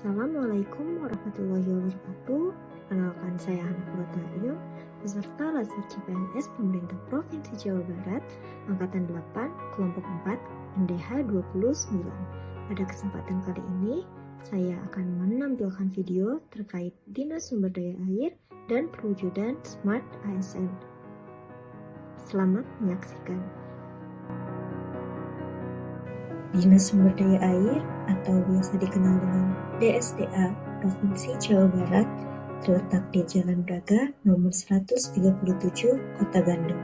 Assalamualaikum warahmatullahi wabarakatuh. Perkenalkan, saya Hana Purwatayun, peserta Laser CPNS Pemerintah Provinsi Jawa Barat, Angkatan 8, Kelompok 4, NDH 29. Pada kesempatan kali ini, saya akan menampilkan video terkait Dinas Sumber Daya Air dan perwujudan Smart ASN. Selamat menyaksikan. Dinas Sumber Daya Air atau biasa dikenal dengan DSDA Provinsi Jawa Barat terletak di Jalan Braga nomor 137 Kota Bandung.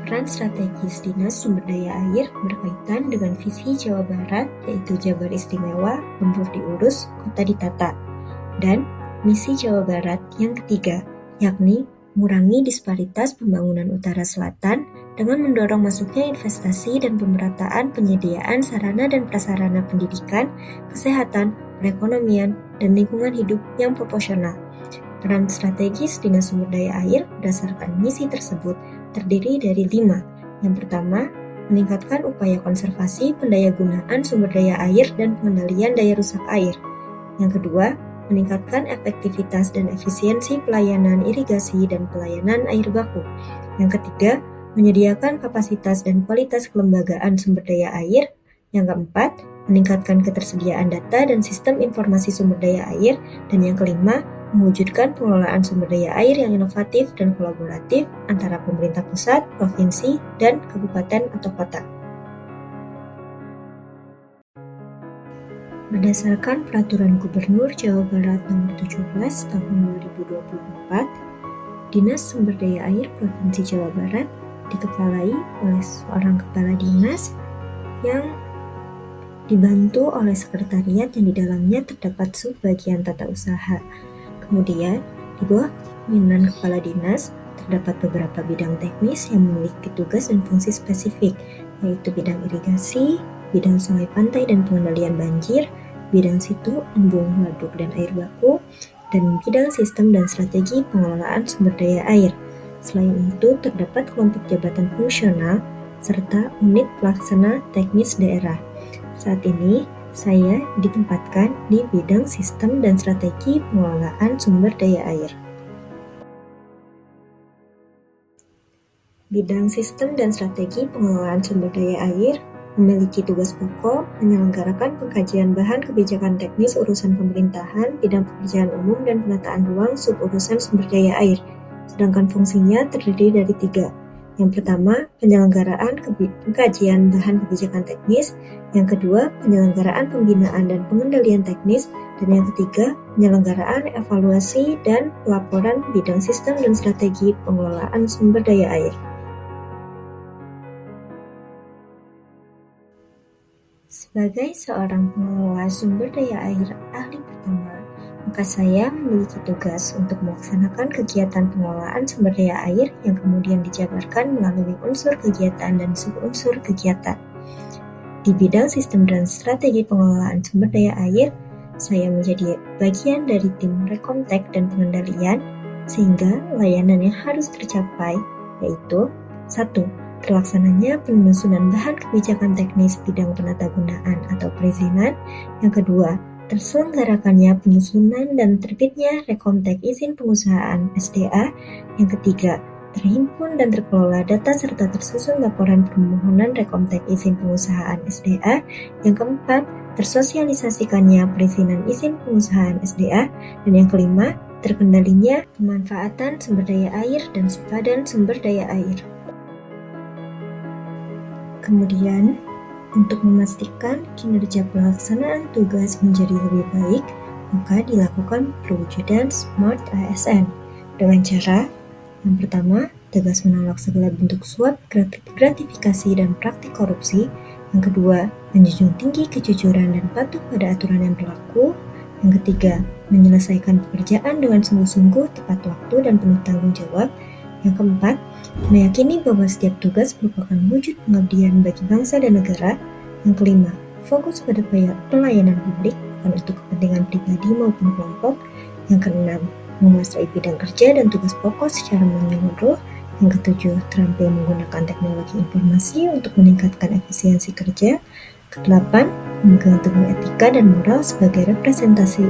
Peran strategis Dinas Sumber Daya Air berkaitan dengan visi Jawa Barat, yaitu Jabar Istimewa, Lembur Diurus, Kota Ditata, dan misi Jawa Barat yang ketiga, yakni mengurangi disparitas pembangunan utara selatan dengan mendorong masuknya investasi dan pemerataan penyediaan sarana dan prasarana pendidikan, kesehatan, perekonomian, dan lingkungan hidup yang proporsional. Peran strategis Dinas Sumber Daya Air berdasarkan misi tersebut terdiri dari 5. Yang pertama, meningkatkan upaya konservasi pendayagunaan sumber daya air dan pengendalian daya rusak air. Yang kedua, meningkatkan efektivitas dan efisiensi pelayanan irigasi dan pelayanan air baku. Yang ketiga, menyediakan kapasitas dan kualitas kelembagaan sumber daya air. Yang keempat, meningkatkan ketersediaan data dan sistem informasi sumber daya air. Dan yang kelima, mewujudkan pengelolaan sumber daya air yang inovatif dan kolaboratif antara pemerintah pusat, provinsi, dan kabupaten atau kota. Berdasarkan Peraturan Gubernur Jawa Barat Nomor 17 Tahun 2024, Dinas Sumber Daya Air Provinsi Jawa Barat dikepalai oleh seorang kepala dinas yang dibantu oleh sekretariat yang di dalamnya terdapat subbagian tata usaha. Kemudian, di bawah kepemimpinan kepala dinas terdapat beberapa bidang teknis yang memiliki tugas dan fungsi spesifik, yaitu bidang irigasi, bidang sungai pantai dan pengendalian banjir, bidang situ, embung, waduk, dan air baku, dan bidang sistem dan strategi pengelolaan sumber daya air. Selain itu, terdapat kelompok jabatan fungsional serta unit pelaksana teknis daerah. Saat ini, saya ditempatkan di bidang sistem dan strategi pengelolaan sumber daya air. Bidang sistem dan strategi pengelolaan sumber daya air memiliki tugas pokok menyelenggarakan pengkajian bahan kebijakan teknis urusan pemerintahan, bidang pekerjaan umum, dan penataan ruang sub-urusan sumber daya air. Sedangkan fungsinya terdiri dari 3. Yang pertama, penyelenggaraan pengkajian bahan kebijakan teknis. Yang kedua, penyelenggaraan pembinaan dan pengendalian teknis. Dan yang ketiga, penyelenggaraan evaluasi dan pelaporan bidang sistem dan strategi pengelolaan sumber daya air. Sebagai seorang pengelola sumber daya air ahli pertama, maka saya memiliki tugas untuk melaksanakan kegiatan pengelolaan sumber daya air yang kemudian dijabarkan melalui unsur kegiatan dan subunsur kegiatan. Di bidang sistem dan strategi pengelolaan sumber daya air, saya menjadi bagian dari tim rekontek dan pengendalian, sehingga layanan yang harus tercapai yaitu 1. Terlaksananya penyusunan bahan kebijakan teknis bidang penatagunaan atau perizinan. Yang kedua, terselenggarakannya penyusunan dan terbitnya rekontek izin pengusahaan SDA. Yang ketiga, terhimpun dan terkelola data serta tersusun laporan permohonan rekontek izin pengusahaan SDA. Yang keempat, tersosialisasikannya perizinan izin pengusahaan SDA. Dan yang kelima, terkendalinya pemanfaatan sumber daya air dan sepadan sumber daya air. Kemudian, untuk memastikan kinerja pelaksanaan tugas menjadi lebih baik, maka dilakukan perwujudan Smart ASN dengan cara yang pertama, tegas menolak segala bentuk suap, gratifikasi, dan praktik korupsi. Yang kedua, menjunjung tinggi kejujuran dan patuh pada aturan yang berlaku. Yang ketiga, menyelesaikan pekerjaan dengan sungguh-sungguh, tepat waktu, dan penuh tanggung jawab. Yang keempat, meyakini bahwa setiap tugas merupakan wujud pengabdian bagi bangsa dan negara. Yang kelima, fokus pada pelayanan publik bukan untuk kepentingan pribadi maupun kelompok. Yang keenam, menguasai bidang kerja dan tugas pokok secara menyeluruh. Yang ketujuh, terampil menggunakan teknologi informasi untuk meningkatkan efisiensi kerja. Kedelapan, memegang teguh etika dan moral sebagai representasi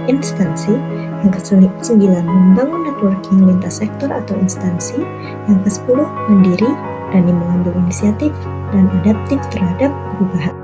instansi. Yang ke-9, membangun networking lintas sektor atau instansi. Yang ke-10, mandiri, berani mengambil inisiatif, dan adaptif terhadap perubahan.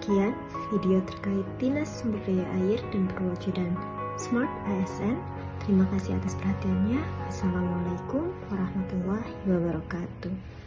Sekian video terkait Dinas Sumber Daya Air dan Perwujudan Smart ASN. Terima kasih atas perhatiannya. Assalamualaikum warahmatullahi wabarakatuh.